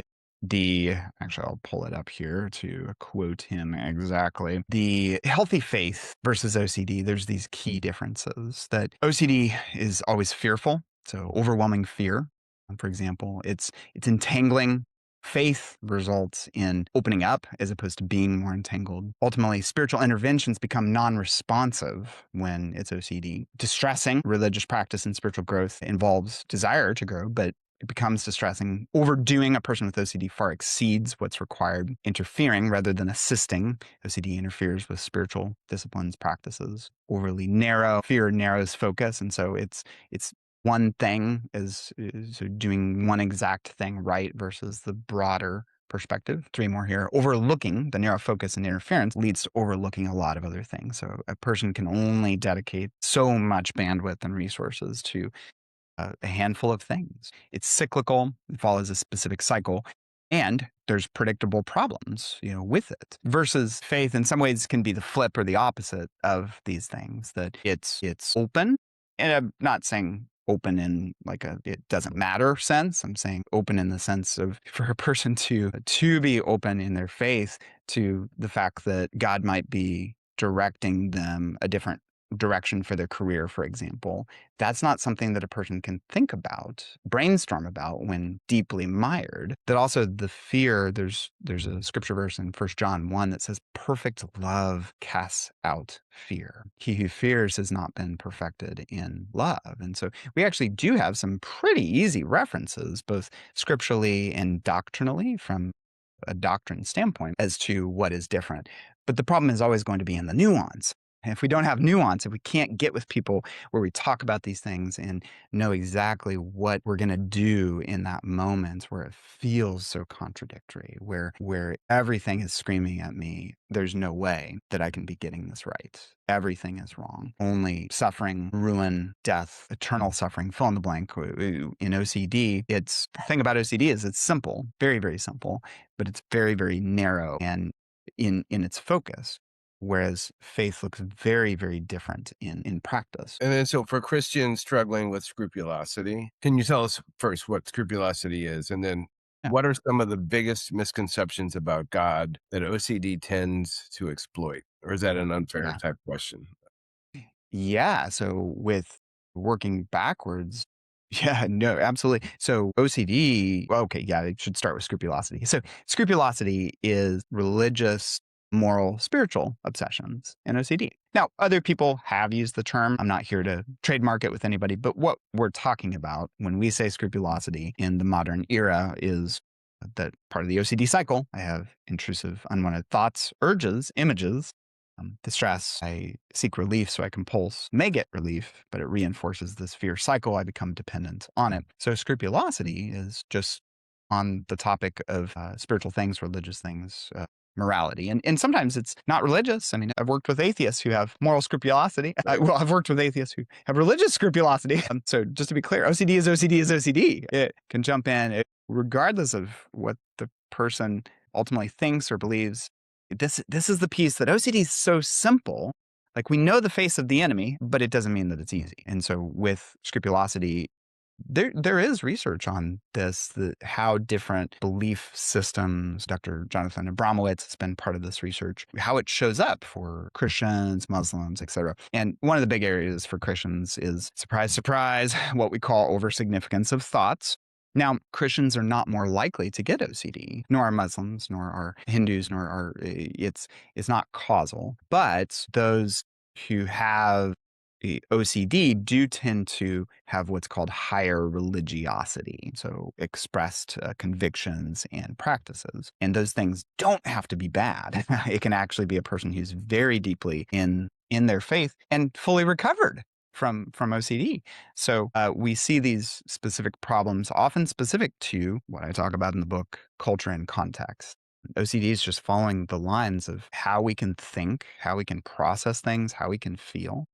actually, I'll pull it up here to quote him exactly. The healthy faith versus OCD, there's these key differences that OCD is always fearful. So overwhelming fear. For example, it's entangling. Faith results in opening up as opposed to being more entangled. Ultimately, spiritual interventions become non responsive when it's OCD. Distressing religious practice and spiritual growth involves desire to grow, but it becomes distressing. Overdoing a person with OCD far exceeds what's required, interfering rather than assisting. OCD interferes with spiritual disciplines, practices. Overly narrow, fear narrows focus. And so it's one thing is doing one exact thing right versus the broader perspective. Three more here. Overlooking the narrow focus and interference leads to overlooking a lot of other things. So a person can only dedicate so much bandwidth and resources to a handful of things. It's cyclical, it follows a specific cycle, and there's predictable problems, with it. Versus faith in some ways can be the flip or the opposite of these things, that it's open. And I'm not saying open in like a it doesn't matter sense. I'm saying open in the sense of for a person to be open in their faith to the fact that God might be directing them a different direction for their career, for example. That's not something that a person can think about, brainstorm about when deeply mired. That also the fear, there's a scripture verse in 1 John 1 that says, perfect love casts out fear. He who fears has not been perfected in love. And so we actually do have some pretty easy references, both scripturally and doctrinally, from a doctrine standpoint as to what is different. But the problem is always going to be in the nuance. And if we don't have nuance, if we can't get with people where we talk about these things and know exactly what we're going to do in that moment where it feels so contradictory, where everything is screaming at me, there's no way that I can be getting this right. Everything is wrong. Only suffering, ruin, death, eternal suffering, fill in the blank. In OCD, the thing about OCD is it's simple, very, very simple, but it's very, very narrow and in its focus. Whereas faith looks very, very different in practice. And then, so for Christians struggling with scrupulosity, can you tell us first what scrupulosity is? And then, Yeah. what are some of the biggest misconceptions about God that OCD tends to exploit? Or is that an unfair Yeah. type question? Yeah. So with working backwards, yeah, no, absolutely. So OCD, okay, yeah, it should start with scrupulosity. So scrupulosity is religious, moral, spiritual obsessions in OCD. Now, other people have used the term. I'm not here to trademark it with anybody, but what we're talking about when we say scrupulosity in the modern era is that part of the OCD cycle. I have intrusive, unwanted thoughts, urges, images, distress. I seek relief, so I compulse, may get relief, but it reinforces this fear cycle. I become dependent on it. So scrupulosity is just on the topic of spiritual things, religious things, morality. And sometimes it's not religious. I mean, I've worked with atheists who have moral scrupulosity. I've worked with atheists who have religious scrupulosity. So just to be clear, OCD is OCD is OCD. It can jump in regardless of what the person ultimately thinks or believes. This is the piece that OCD is so simple. Like we know the face of the enemy, but it doesn't mean that it's easy. And so with scrupulosity, there is research on this, how different belief systems, Dr. Jonathan Abramowitz has been part of this research, how it shows up for Christians, Muslims, etc. And one of the big areas for Christians is, surprise, surprise, what we call oversignificance of thoughts. Now, Christians are not more likely to get OCD, nor are Muslims, nor are Hindus, nor are, it's not causal. But those who have OCD do tend to have what's called higher religiosity, so expressed convictions and practices. And those things don't have to be bad. It can actually be a person who's very deeply in their faith and fully recovered from OCD. So we see these specific problems, often specific to what I talk about in the book, culture and context. OCD is just following the lines of how we can think, how we can process things, how we can feel.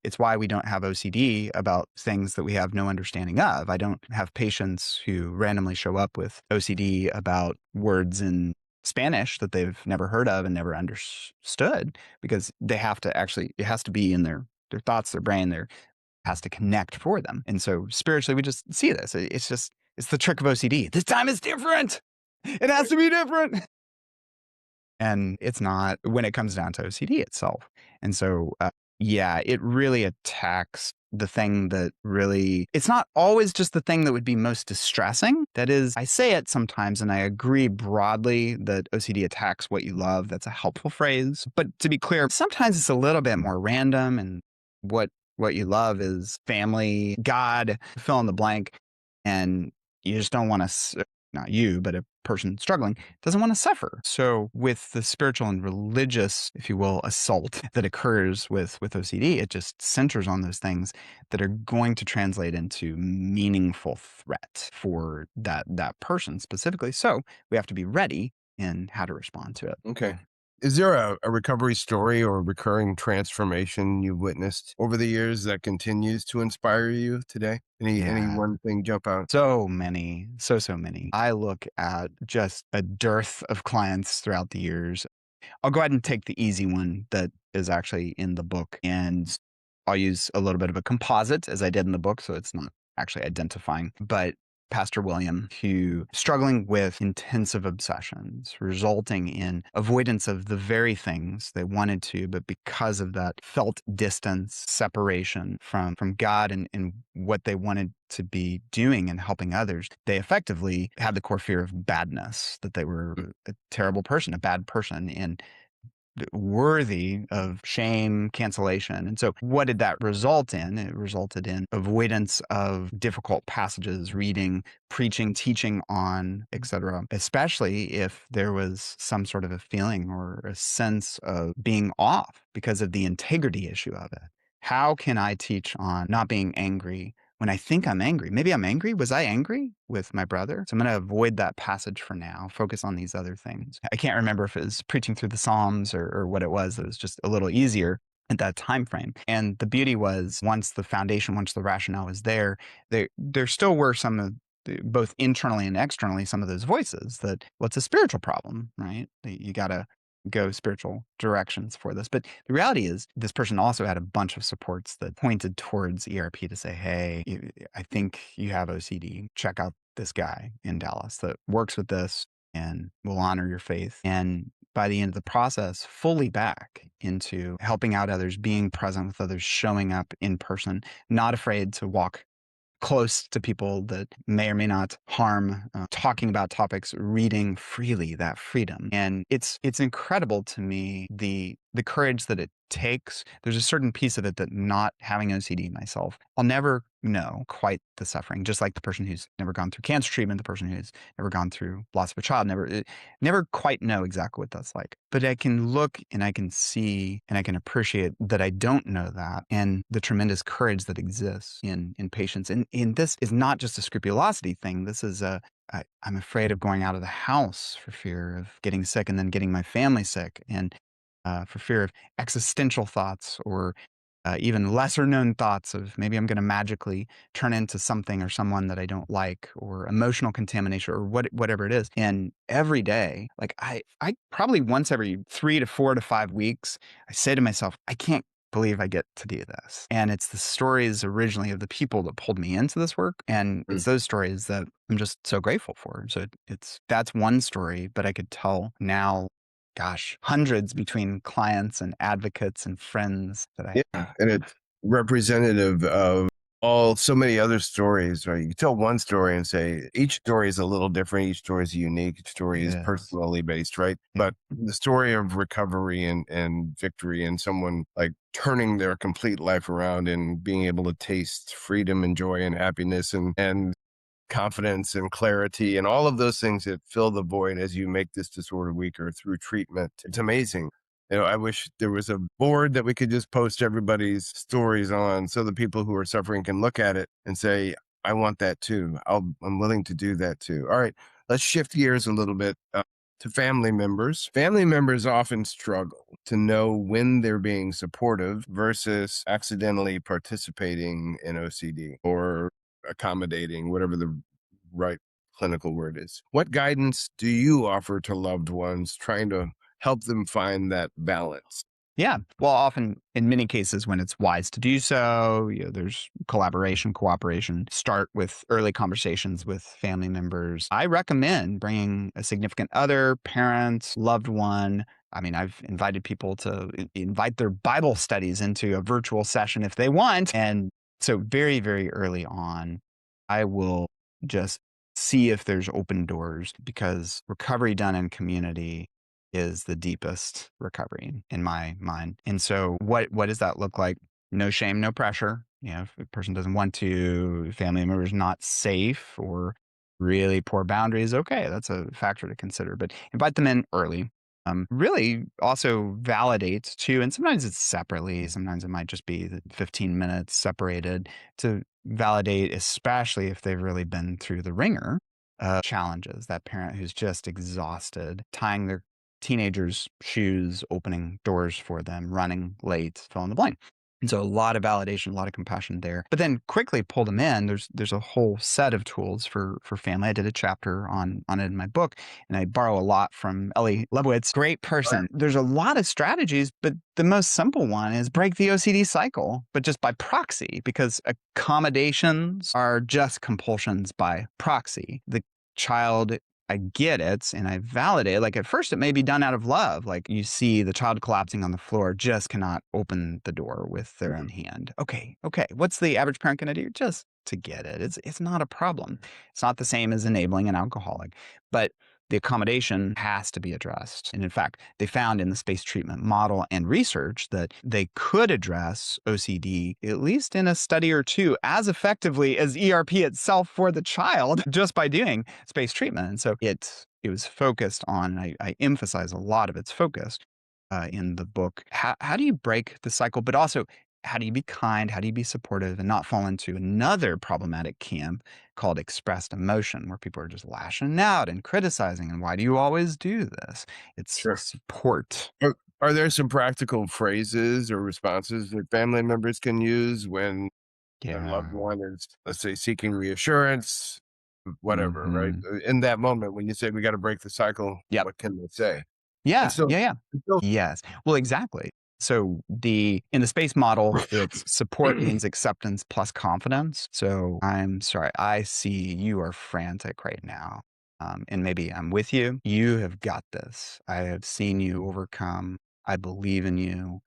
It's why we don't have OCD about things that we have no understanding of. I don't have patients who randomly show up with OCD about words in Spanish that they've never heard of and never understood, because they have to actually, it has to be in their thoughts, their brain, has to connect for them. And so spiritually, we just see this. It's the trick of OCD. This time is different. It has to be different. And it's not when it comes down to OCD itself. And so, yeah, it really attacks the thing that really, it's not always just the thing that would be most distressing. That is, I say it sometimes, and I agree broadly that OCD attacks what you love. That's a helpful phrase. But to be clear, sometimes it's a little bit more random, and what you love is family, God, fill in the blank. And you just don't want to, not you, but a person struggling doesn't want to suffer. So with the spiritual and religious, if you will, assault that occurs with OCD, it just centers on those things that are going to translate into meaningful threat for that person specifically. So we have to be ready in how to respond to it. Okay. Is there a recovery story or recurring transformation you've witnessed over the years that continues to inspire you today? Any one thing jump out? So many, so many. I look at just a dearth of clients throughout the years. I'll go ahead and take the easy one that is actually in the book, and I'll use a little bit of a composite as I did in the book, so it's not actually identifying. But Pastor William, who struggling with intensive obsessions, resulting in avoidance of the very things they wanted to, but because of that felt distance, separation from God and what they wanted to be doing and helping others, they effectively had the core fear of badness, that they were a terrible person, a bad person, and worthy of shame, cancellation. And so what did that result in? It resulted in avoidance of difficult passages, reading, preaching, teaching on, etc., especially if there was some sort of a feeling or a sense of being off because of the integrity issue of it. How can I teach on not being angry when I think I'm angry? Maybe I'm angry. Was I angry with my brother? So I'm going to avoid that passage for now, focus on these other things. I can't remember if it was preaching through the Psalms or what it was. It was just a little easier at that time frame. And the beauty was, once the foundation, once the rationale was there still were some of both internally and externally, some of those voices that, what's a spiritual problem, right? You got to go spiritual directions for this. But the reality is, this person also had a bunch of supports that pointed towards ERP to say, hey, I think you have OCD. Check out this guy in Dallas that works with this and will honor your faith. And by the end of the process, fully back into helping out others, being present with others, showing up in person, not afraid to walk close to people that may or may not harm, talking about topics, reading freely, that freedom. And it's incredible to me, the courage that it takes. There's a certain piece of it that, not having OCD myself, I'll never know quite the suffering, just like the person who's never gone through cancer treatment, the person who's never gone through loss of a child, never quite know exactly what that's like. But I can look and I can see and I can appreciate that I don't know that, and the tremendous courage that exists in patients. And this is not just a scrupulosity thing. This is I'm afraid of going out of the house for fear of getting sick and then getting my family sick, and for fear of existential thoughts, or even lesser known thoughts of maybe I'm going to magically turn into something or someone that I don't like, or emotional contamination, or whatever it is. And every day, like I probably once every 3 to 4 to 5 weeks, I say to myself, I can't believe I get to do this. And it's the stories originally of the people that pulled me into this work. And Mm. it's those stories that I'm just so grateful for. So that's one story, but I could tell now, gosh, hundreds between clients and advocates and friends that I Yeah, and it's representative of so many other stories, right? You can tell one story and say each story is a little different, each story is unique, each story is Yes. personally based, right? Yeah. But the story of recovery and victory and someone like turning their complete life around and being able to taste freedom and joy and happiness and confidence and clarity and all of those things that fill the void as you make this disorder weaker through treatment. It's amazing. I wish there was a board that we could just post everybody's stories on so the people who are suffering can look at it and say, I want that too. I'm willing to do that too. All right, let's shift gears a little bit to family members. Family members often struggle to know when they're being supportive versus accidentally participating in OCD or accommodating, whatever the right clinical word is. What guidance do you offer to loved ones trying to help them find that balance? Yeah. Well, often in many cases, when it's wise to do so, there's collaboration, cooperation. Start with early conversations with family members. I recommend bringing a significant other, parent, loved one. I mean, I've invited people to invite their Bible studies into a virtual session if they want. And so, very, very early on, I will just see if there's open doors, because recovery done in community is the deepest recovery in my mind. And so what does that look like? No shame, no pressure. If a person doesn't want to, family member is not safe, or really poor boundaries, okay, that's a factor to consider. But invite them in early. Really also validate too, and sometimes it's separately. Sometimes it might just be the 15 minutes separated to validate, especially if they've really been through the ringer challenges. That parent who's just exhausted, tying their teenagers' shoes, opening doors for them, running late, fill in the blank. And so a lot of validation, a lot of compassion there. But then quickly pull them in. There's a whole set of tools for family. I did a chapter on it in my book, and I borrow a lot from Ellie Lebowitz. Great person. There's a lot of strategies, but the most simple one is break the OCD cycle, but just by proxy, because accommodations are just compulsions by proxy. The child, I get it and I validate. Like at first, it may be done out of love. Like you see the child collapsing on the floor, just cannot open the door with their own hand. Okay. What's the average parent going to do? Just to get it. It's not a problem. It's not the same as enabling an alcoholic, but the accommodation has to be addressed. And in fact, they found in the space treatment model and research that they could address OCD, at least in a study or two, as effectively as ERP itself for the child, just by doing space treatment. And so it was focused on, and I emphasize a lot of its focus in the book. How do you break the cycle, but also how do you be kind? How do you be supportive and not fall into another problematic camp called expressed emotion, where people are just lashing out and criticizing? And why do you always do this? It's Sure. support. Are there some practical phrases or responses that family members can use when their loved Yeah. one is, let's say, seeking reassurance, whatever, right? Hmm. In that moment, when you say we got to break the cycle, Yep. what can they say? And Yeah. so, Yeah. Yeah. and so Yes. Well, exactly. So in the space model, it's support means acceptance plus confidence. So I'm sorry, I see you are frantic right now. And maybe I'm with you. You have got this. I have seen you overcome. I believe in you.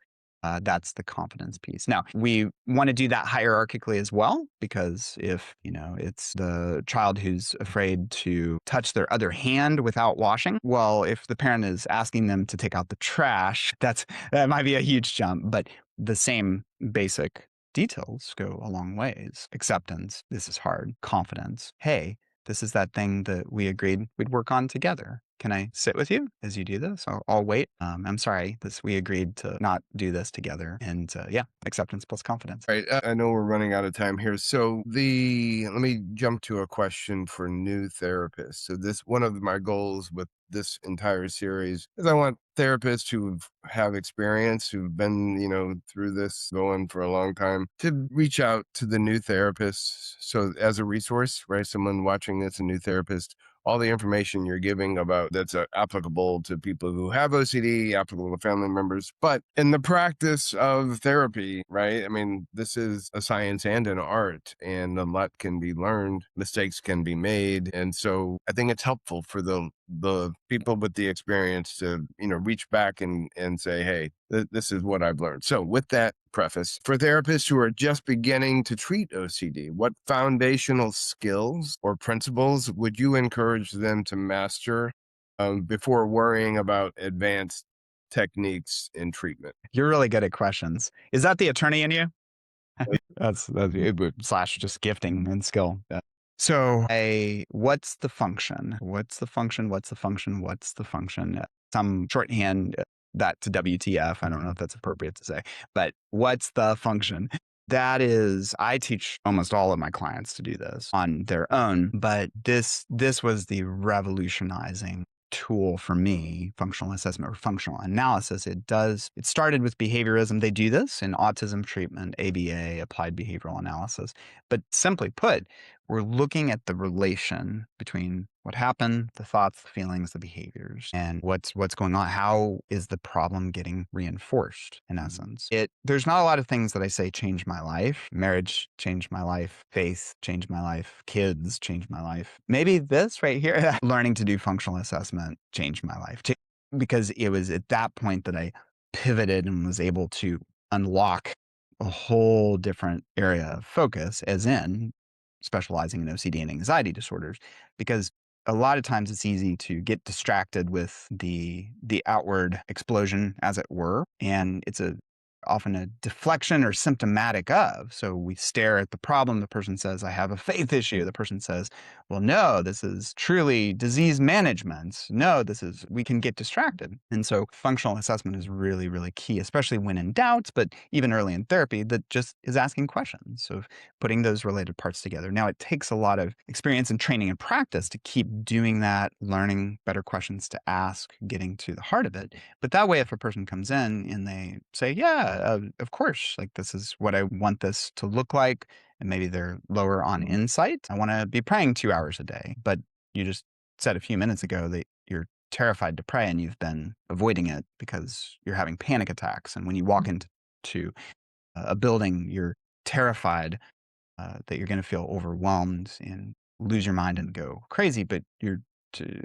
That's the confidence piece. Now, we want to do that hierarchically as well, because if, it's the child who's afraid to touch their other hand without washing, well, if the parent is asking them to take out the trash, that might be a huge jump, but the same basic details go a long ways. Acceptance, this is hard. Confidence, hey, this is that thing that we agreed we'd work on together. Can I sit with you as you do this? I'll wait. I'm sorry, we agreed to not do this together. And yeah, acceptance plus confidence. right, I know we're running out of time here. So let me jump to a question for new therapists. So one of my goals with this entire series is I want therapists who have experience, who've been, through this going for a long time, to reach out to the new therapists. So as a resource, right? Someone watching that's a new therapist, all the information you're giving about that's applicable to people who have OCD, applicable to family members. But in the practice of therapy, right? I mean, this is a science and an art, and a lot can be learned, mistakes can be made. And so I think it's helpful for the people with the experience to, reach back and say, hey, this is what I've learned. So with that preface, for therapists who are just beginning to treat OCD, what foundational skills or principles would you encourage them to master before worrying about advanced techniques in treatment? You're really good at questions. Is that the attorney in you? That's slash just gifting and skill. Yeah. So, what's the function? What's the function? What's the function? What's the function? Some shorthand that to WTF. I don't know if that's appropriate to say, but what's the function? That is, I teach almost all of my clients to do this on their own, but this was the revolutionizing tool for me, functional assessment or functional analysis. It started with behaviorism. They do this in autism treatment, ABA, applied behavioral analysis. But simply put, we're looking at the relation between what happened, the thoughts, the feelings, the behaviors, and what's going on. How is the problem getting reinforced, in essence? There's not a lot of things that I say change my life. Marriage changed my life. Faith changed my life. Kids changed my life. Maybe this right here, learning to do functional assessment changed my life. Because it was at that point that I pivoted and was able to unlock a whole different area of focus, as in specializing in OCD and anxiety disorders, because a lot of times it's easy to get distracted with the outward explosion, as it were, and it's often a deflection or symptomatic of. So we stare at the problem. The person says, I have a faith issue. The person says, well, no, this is truly disease management. No, we can get distracted. And so functional assessment is really, really key, especially when in doubt, but even early in therapy, that just is asking questions. So putting those related parts together. Now, it takes a lot of experience and training and practice to keep doing that, learning better questions to ask, getting to the heart of it. But that way, if a person comes in and they say, yeah, of course, like this is what I want this to look like, and maybe they're lower on insight. I want to be praying 2 hours a day, but you just said a few minutes ago that you're terrified to pray and you've been avoiding it because you're having panic attacks. And when you walk into a building, you're terrified that you're going to feel overwhelmed and lose your mind and go crazy, but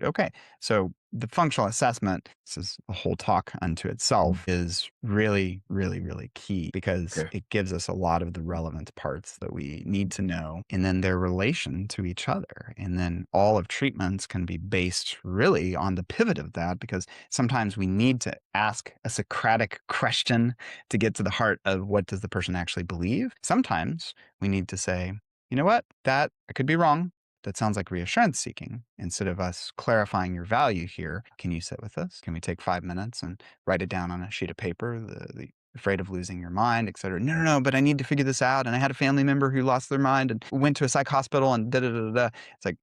okay. So the functional assessment, this is a whole talk unto itself, is really, really, really key because Okay. it gives us a lot of the relevant parts that we need to know, and then their relation to each other. And then all of treatments can be based really on the pivot of that, because sometimes we need to ask a Socratic question to get to the heart of what does the person actually believe. Sometimes we need to say, you know what, that I could be wrong. That sounds like reassurance seeking. Instead of us clarifying your value here, can you sit with us? Can we take 5 minutes and write it down on a sheet of paper? The afraid of losing your mind, et cetera. No, but I need to figure this out. And I had a family member who lost their mind and went to a psych hospital and da da da da. It's like,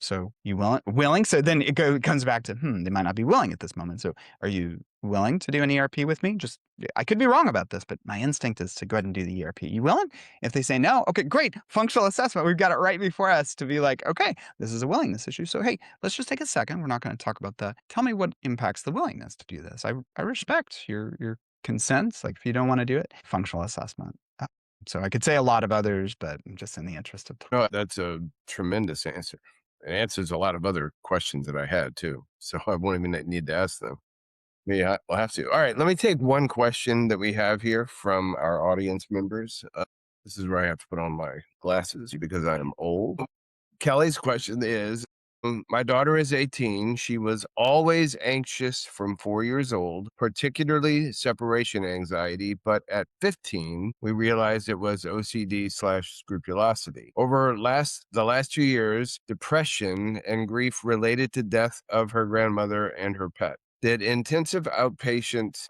so you willing? So then it comes back to, they might not be willing at this moment. So are you willing to do an ERP with me? I could be wrong about this, but my instinct is to go ahead and do the ERP. You willing? If they say no, okay, great. Functional assessment. We've got it right before us to be like, okay, this is a willingness issue. So, hey, let's just take a second. We're not going to talk about that. Tell me what impacts the willingness to do this. I respect your consents. Like if you don't want to do it, functional assessment. So I could say a lot of others, but just in the interest of time. No, that's a tremendous answer. It answers a lot of other questions that I had too. So I won't even need to ask them. Yeah, we'll have to. All right, let me take one question that we have here from our audience members. This is where I have to put on my glasses because I am old. Kelly's question is, my daughter is 18. She was always anxious from 4 years old, particularly separation anxiety. But at 15, we realized it was OCD/scrupulosity. Over the last 2 years, depression and grief related to death of her grandmother and her pet. Did intensive outpatient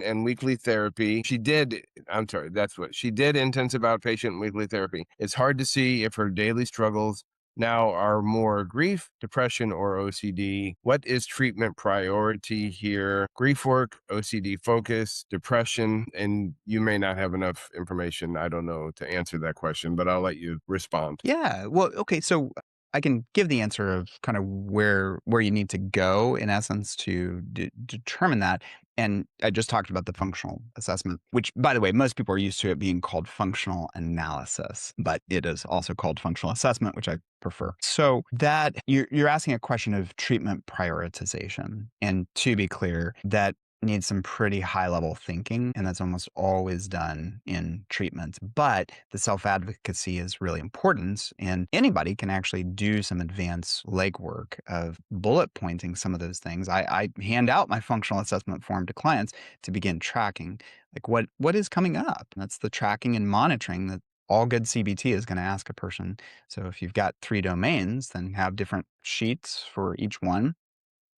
and weekly therapy. She did intensive outpatient and weekly therapy. It's hard to see if her daily struggles now are more grief, depression, or OCD. What is treatment priority here? Grief work, OCD focus, depression, and you may not have enough information, I don't know, to answer that question, but I'll let you respond. Yeah. Well, okay. So I can give the answer of kind of where you need to go in essence to determine that. And I just talked about the functional assessment, which, by the way, most people are used to it being called functional analysis, but it is also called functional assessment, which I prefer. So that you're asking a question of treatment prioritization. And to be clear, that needs some pretty high level thinking, and that's almost always done in treatment. But the self advocacy is really important, and anybody can actually do some advanced legwork of bullet pointing some of those things. I hand out my functional assessment form to clients to begin tracking, like what is coming up. And that's the tracking and monitoring that all good CBT is going to ask a person. So if you've got 3 domains, then have different sheets for each one.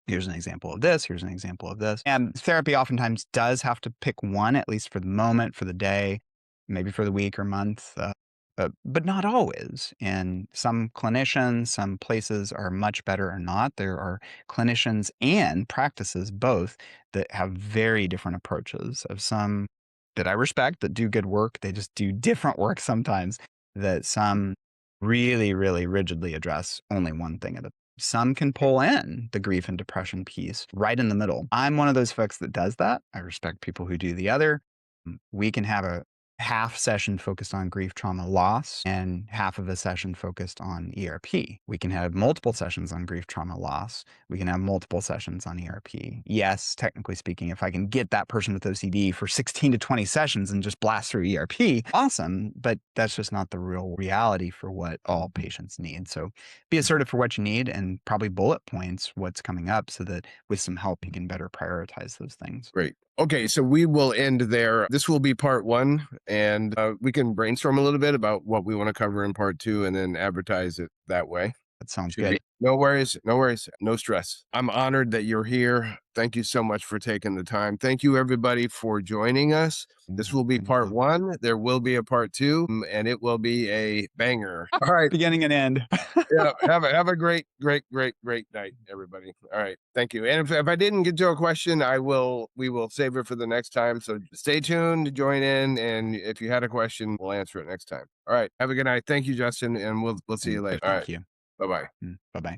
Here's an example of this. Here's an example of this. And therapy oftentimes does have to pick one, at least for the moment, for the day, maybe for the week or month, but not always. And some clinicians, some places are much better or not. There are clinicians and practices both that have very different approaches. Of some that I respect that do good work, they just do different work sometimes. That some really, really rigidly address only one thing at a some can pull in the grief and depression piece right in the middle. I'm one of those folks that does that. I respect people who do the other. We can have a half session focused on grief, trauma, loss, and half of a session focused on ERP. We can have multiple sessions on grief, trauma, loss. We can have multiple sessions on ERP. Yes, technically speaking, if I can get that person with OCD for 16 to 20 sessions and just blast through ERP, awesome. But that's just not the real reality for what all patients need. So be assertive for what you need and probably bullet points what's coming up so that with some help, you can better prioritize those things. Great. Okay, so we will end there. This will be part 1, and we can brainstorm a little bit about what we want to cover in part 2 and then advertise it that way. That sounds Should good. be no worries, no worries, no stress. I'm honored that you're here. Thank you so much for taking the time. Thank you, everybody, for joining us. This will be Thank part you. 1. There will be a part 2, and it will be a banger. All right. Beginning and end. Yeah, have a great night, everybody. All right, thank you. And if I didn't get to a question, we will save it for the next time. So stay tuned, join in, and if you had a question, we'll answer it next time. All right, have a good night. Thank you, Justin, and we'll see you later. All right, Thank you. bye bye. Bye bye.